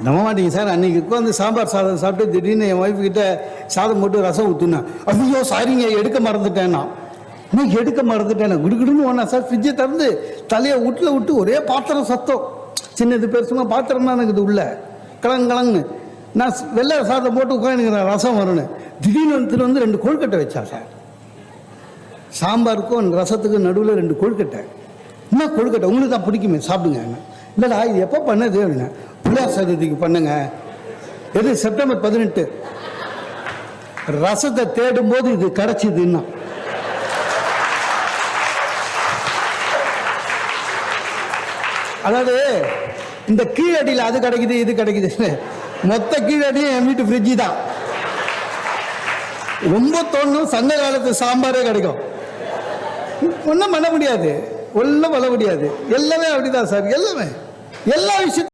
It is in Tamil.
நம்ப மாட்டீங்க சார், அன்றைக்கி உட்காந்து சாம்பார் சாதம் சாப்பிட்டு திடீர்னு என் ஒய்ஃப் கிட்ட சாதம் போட்டு ரசம் ஊற்றுனேன். ஐயோ சாரிங்க எடுக்க மறந்துட்டேன்னா. இன்னும் எடுக்க மறந்துட்டேன் குடுகுடுன்னு ஒன்றா சார். ஃப்ரிட்ஜை திறந்து தலையை வீட்டில் விட்டு ஒரே பாத்திரம் சத்தம், சின்னது பெருசுமா பாத்திரம் தான் எனக்கு இது உள்ள கலங்கு. நான் வெள்ளை சாதம் போட்டு உட்காந்துக்கிறேன் ரசம் வரணும். திடீர்னு வந்து 2 கொழுக்கட்டை வச்சா சார். சாம்பாருக்கும் ரசத்துக்கும் நடுவில் 2 கொழுக்கட்டை. என்ன கொழுக்கட்டை உங்களுக்கு தான் பிடிக்குமே சாப்பிடுங்க. இல்லைடா இது எப்போ பண்ணது அப்படின்னா, பிள்ளையார் சதுர்த்திக்கு பண்ணுங்க. எது செப்டம்பர் 18. ரசத்தை தேடும் போது இது கிடைச்சிதுன்னா. அதாவது இந்த கீழடியில் அது கிடைக்குது இது கிடைக்குது, மொத்த கீழடியும் என் வீட்டு ஃப்ரிட்ஜு தான். ரொம்ப தோணும் சங்க காலத்து சாம்பாரே கிடைக்கும். ஒன்றும் பண்ண முடியாது, ஒன்றும் பண்ண முடியாது. எல்லாமே அப்படிதான் சார். எல்லாமே எல்லா விஷயத்தையும்